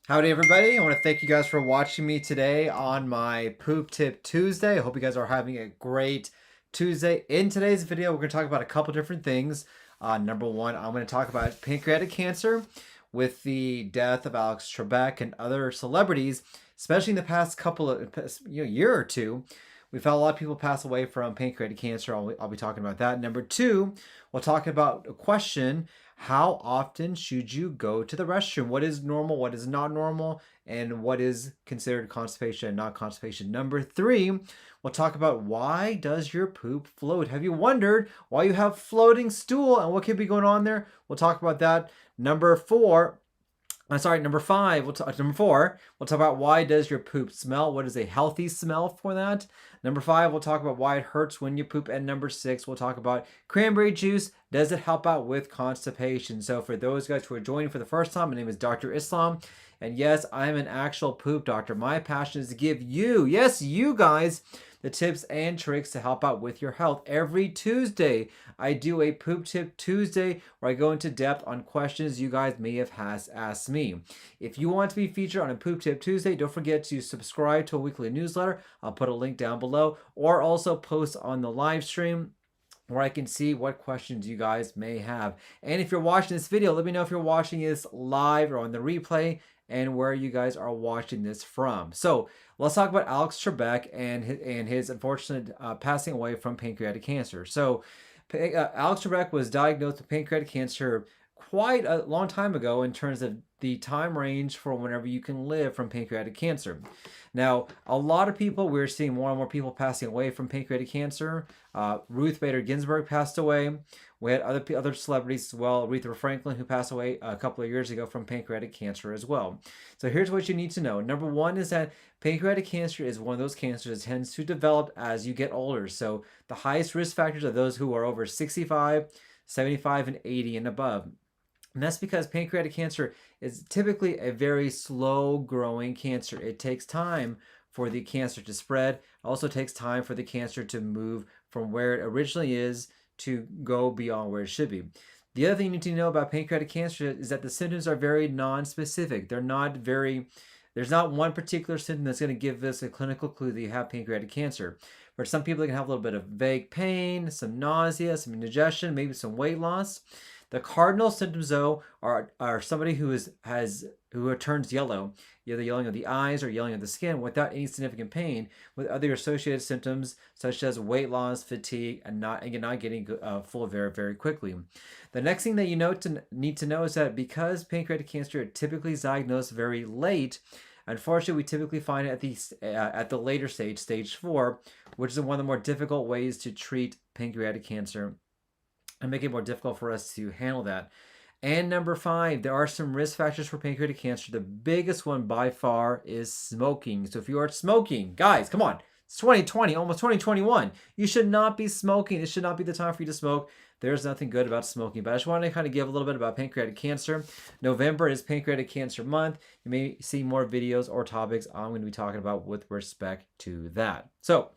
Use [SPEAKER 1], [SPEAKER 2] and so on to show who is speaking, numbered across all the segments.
[SPEAKER 1] Howdy everybody, I want to thank you guys for watching me today on my Poop Tip Tuesday. I hope you guys are having a great Tuesday. In today's video, we're going to talk about a couple different things. Number one, I'm going to talk about pancreatic cancer with the death of Alex Trebek and other celebrities, especially in the past couple of year or two. We've had a lot of people pass away from pancreatic cancer. I'll be talking about that. Number two, we'll talk about a question: how often should you go to the restroom? What is normal? What is not normal? And what is considered constipation and not constipation? Number three, we'll talk about why does your poop float? Have you wondered why you have floating stool and what could be going on there? We'll talk about that. Number four, number five. Number four, we'll talk about why does your poop smell? What is a healthy smell for that? Number five, we'll talk about why it hurts when you poop. And number six, we'll talk about cranberry juice. Does it help out with constipation? So for those guys who are joining for the first time, my name is Dr. Islam. And yes, I'm an actual poop doctor. My passion is to give you, yes, you guys, the tips and tricks to help out with your health. Every Tuesday, I do a Poop Tip Tuesday where I go into depth on questions you guys may have asked me. If you want to be featured on a Poop Tip Tuesday, don't forget to subscribe to a weekly newsletter. I'll put a link down below, or also post on the live stream where I can see what questions you guys may have. And if you're watching this video, let me know if you're watching this live or on the replay and where you guys are watching this from. So let's talk about Alex Trebek and his unfortunate passing away from pancreatic cancer. So Alex Trebek was diagnosed with pancreatic cancer quite a long time ago in terms of the time range for whenever you can live from pancreatic cancer. Now, a lot of people, we're seeing more and more people passing away from pancreatic cancer. Ruth Bader Ginsburg passed away. We had other celebrities as well. Aretha Franklin, who passed away a couple of years ago from pancreatic cancer as well. So here's what you need to know. Number one is that pancreatic cancer is one of those cancers that tends to develop as you get older. So the highest risk factors are those who are over 65, 75, and 80 and above. And that's because pancreatic cancer is typically a very slow growing cancer. It takes time for the cancer to spread. It also takes time for the cancer to move from where it originally is to go beyond where it should be. The other thing you need to know about pancreatic cancer is that the symptoms are very non-specific. There's not one particular symptom that's going to give us a clinical clue that you have pancreatic cancer. For some people, they can have a little bit of vague pain, some nausea, some indigestion, maybe some weight loss. The cardinal symptoms, though, are somebody who turns yellow, either yelling of the eyes or yelling of the skin without any significant pain, with other associated symptoms such as weight loss, fatigue, and not getting full very, very quickly. The next thing that you need to know is that because pancreatic cancer typically is diagnosed very late, unfortunately, we typically find it at the later stage, stage 4, which is one of the more difficult ways to treat pancreatic cancer and make it more difficult for us to handle that. And number 5, there are some risk factors for pancreatic cancer. The biggest one by far is smoking. So if you are smoking, guys, come on. It's 2020, almost 2021. You should not be smoking. This should not be the time for you to smoke. There's nothing good about smoking. But I just wanted to kind of give a little bit about pancreatic cancer. November is Pancreatic Cancer Month. You may see more videos or topics I'm going to be talking about with respect to that. So,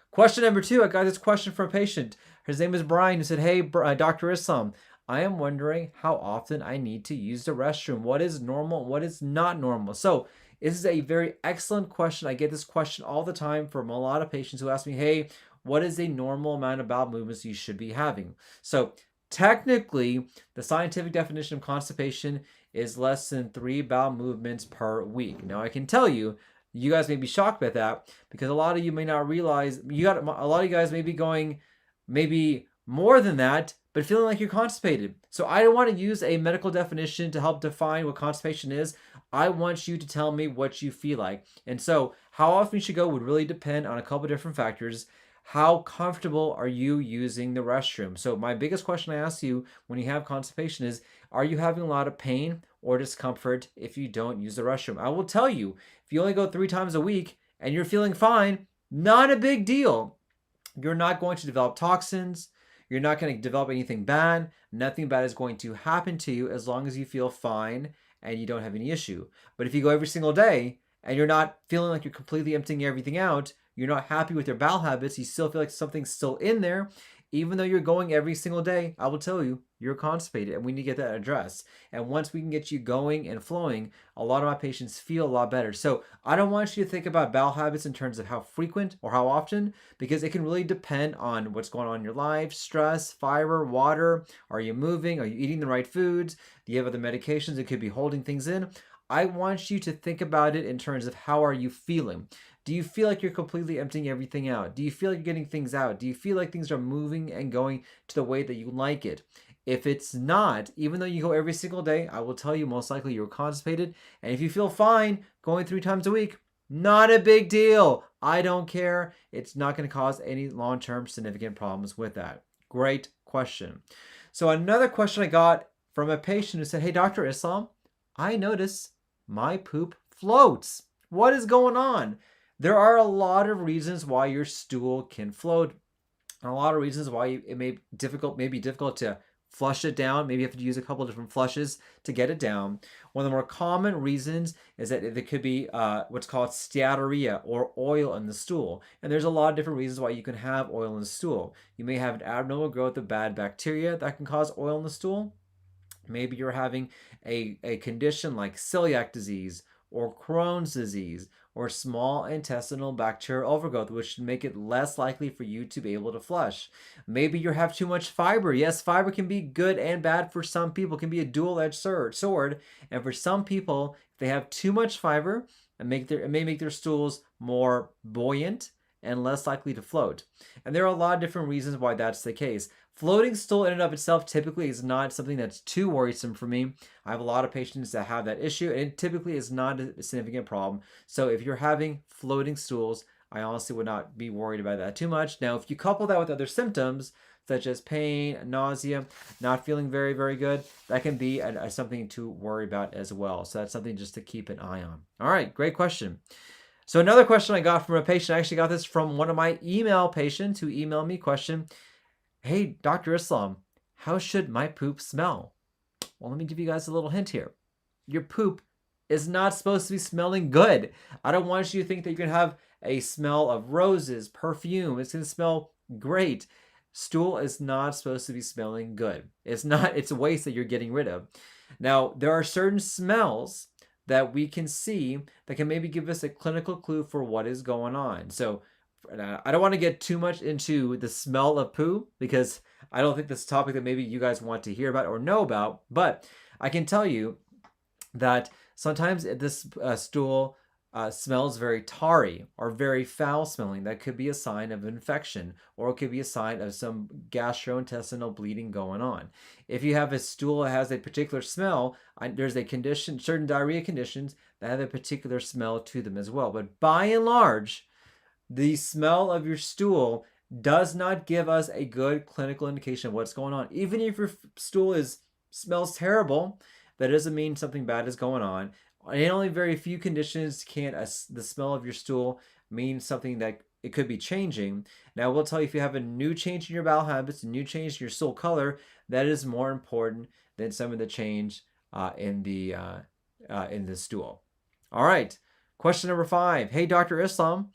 [SPEAKER 1] question number 2, I got this question from a patient. His name is Brian, who said, "Hey, Dr. Islam, I am wondering how often I need to use the restroom. What is normal? What is not normal?" So this is a very excellent question. I get this question all the time from a lot of patients who ask me, "Hey, what is a normal amount of bowel movements you should be having?" So technically, the scientific definition of constipation is less than 3 bowel movements per week. Now, I can tell you, you guys may be shocked by that because a lot of you may not realize, a lot of you guys may be going maybe more than that, but feeling like you're constipated. So I don't want to use a medical definition to help define what constipation is. I want you to tell me what you feel like. And so how often you should go would really depend on a couple different factors. How comfortable are you using the restroom? So my biggest question I ask you when you have constipation is, are you having a lot of pain or discomfort if you don't use the restroom? I will tell you, if you only go 3 times a week and you're feeling fine, not a big deal. You're not going to develop toxins. You're not going to develop anything bad. Nothing bad is going to happen to you as long as you feel fine and you don't have any issue. But if you go every single day and you're not feeling like you're completely emptying everything out, you're not happy with your bowel habits, you still feel like something's still in there, Even though you're going every single day, I will tell you, you're constipated and we need to get that addressed. And once we can get you going and flowing, a lot of my patients feel a lot better. So I don't want you to think about bowel habits in terms of how frequent or how often, because it can really depend on what's going on in your life, stress, fiber, water. Are you moving? Are you eating the right foods? Do you have other medications that could be holding things in? I want you to think about it in terms of how are you feeling? Do you feel like you're completely emptying everything out? Do you feel like you're getting things out? Do you feel like things are moving and going to the way that you like it? If it's not, even though you go every single day, I will tell you most likely you're constipated. And if you feel fine going 3 times a week, not a big deal. I don't care. It's not going to cause any long-term significant problems with that. Great question. So another question I got from a patient who said, hey, Dr. Islam, I notice my poop floats. What is going on? There are a lot of reasons why your stool can float, and a lot of reasons why it may be difficult to flush it down. Maybe you have to use a couple of different flushes to get it down. One of the more common reasons is that there could be what's called steatorrhea or oil in the stool. And there's a lot of different reasons why you can have oil in the stool. You may have an abnormal growth of bad bacteria that can cause oil in the stool. Maybe you're having a condition like celiac disease or Crohn's disease or small intestinal bacterial overgrowth, which should make it less likely for you to be able to flush. Maybe you have too much fiber. Yes, fiber can be good and bad for some people. It can be a dual-edged sword. And for some people, if they have too much fiber, it may make their stools more buoyant and less likely to float. And there are a lot of different reasons why that's the case. Floating stool in and of itself typically is not something that's too worrisome for me. I have a lot of patients that have that issue, and it typically is not a significant problem. So if you're having floating stools, I honestly would not be worried about that too much. Now, if you couple that with other symptoms, such as pain, nausea, not feeling very, very good, that can be something to worry about as well. So that's something just to keep an eye on. All right, great question. So another question I got from a patient, I actually got this from one of my email patients who emailed me a question. Hey, Dr. Islam, how should my poop smell? Well, let me give you guys a little hint here. Your poop is not supposed to be smelling good. I don't want you to think that you're going to have a smell of roses, perfume. It's going to smell great. Stool is not supposed to be smelling good. It's a waste that you're getting rid of. Now, there are certain smells that we can see that can maybe give us a clinical clue for what is going on. So I don't want to get too much into the smell of poo because I don't think this is a topic that maybe you guys want to hear about or know about, but I can tell you that sometimes this stool smells very tarry or very foul smelling. That could be a sign of infection, or it could be a sign of some gastrointestinal bleeding going on. If you have a stool that has a particular smell, there's a condition, certain diarrhea conditions that have a particular smell to them as well. But by and large, the smell of your stool does not give us a good clinical indication of what's going on. Even if your stool smells terrible, that doesn't mean something bad is going on. In only very few conditions can the smell of your stool mean something that it could be changing. Now, I will tell you, if you have a new change in your bowel habits, a new change in your stool color, that is more important than some of the change in the stool. All right, question number 5. Hey, Dr. Islam,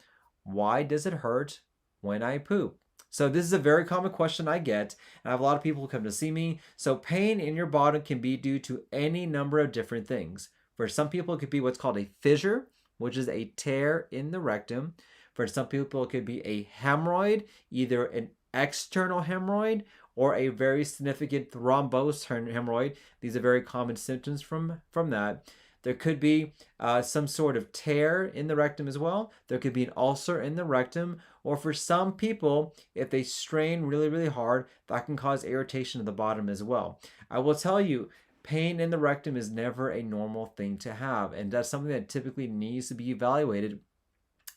[SPEAKER 1] why does it hurt when I poop? So this is a very common question I get, and I have a lot of people who come to see me. So pain in your bottom can be due to any number of different things. For some people, it could be what's called a fissure, which is a tear in the rectum. For some people, it could be a hemorrhoid, either an external hemorrhoid or a very significant thrombosed hemorrhoid. These are very common symptoms from that. There could be some sort of tear in the rectum as well. There could be an ulcer in the rectum. Or for some people, if they strain really, really hard, that can cause irritation at the bottom as well. I will tell you, pain in the rectum is never a normal thing to have. And that's something that typically needs to be evaluated.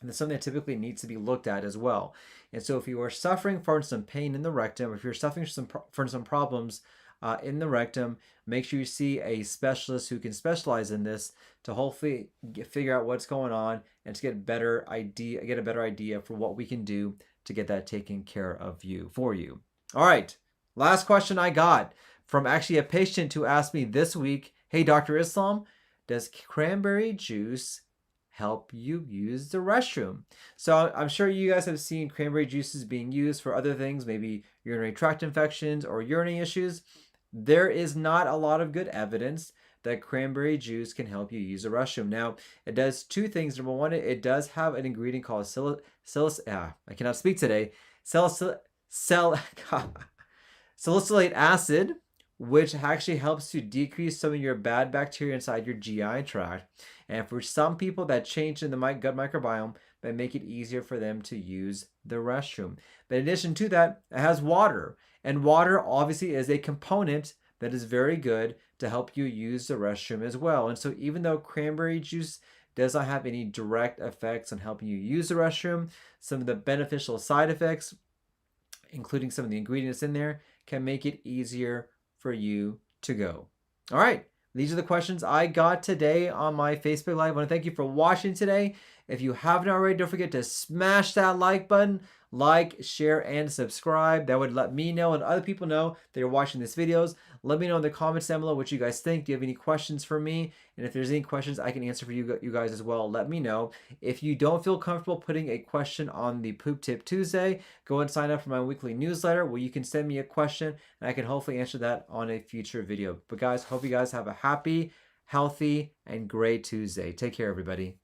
[SPEAKER 1] And it's something that typically needs to be looked at as well. And so if you are suffering from some pain in the rectum, or if you're suffering from some problems in the rectum, make sure you see a specialist who can specialize in this to hopefully figure out what's going on and to get a better idea for what we can do to get that taken care of for you. All right, last question I got from actually a patient who asked me this week, hey, Dr. Islam, does cranberry juice help you use the restroom. So I'm sure you guys have seen cranberry juices being used for other things, maybe urinary tract infections or urinary issues. There is not a lot of good evidence that cranberry juice can help you use the restroom. Now, it does two things. Number one, it does have an ingredient called I cannot speak today. Salicylic acid, which actually helps to decrease some of your bad bacteria inside your GI tract. And for some people, that change in the gut microbiome may make it easier for them to use the restroom. But in addition to that, it has water. And water obviously is a component that is very good to help you use the restroom as well. And so even though cranberry juice does not have any direct effects on helping you use the restroom, some of the beneficial side effects, including some of the ingredients in there, can make it easier for you to go. All right, these are the questions I got today on my Facebook Live. I want to thank you for watching today. If you haven't already, don't forget to smash that like button. Like, share, and subscribe. That would let me know and other people know that you're watching these videos. Let me know in the comments down below what you guys think. Do you have any questions for me? And if there's any questions I can answer for you guys as well, let me know. If you don't feel comfortable putting a question on the Poop Tip Tuesday, go and sign up for my weekly newsletter where you can send me a question and I can hopefully answer that on a future video. But guys, hope you guys have a happy, healthy, and great Tuesday. Take care, everybody.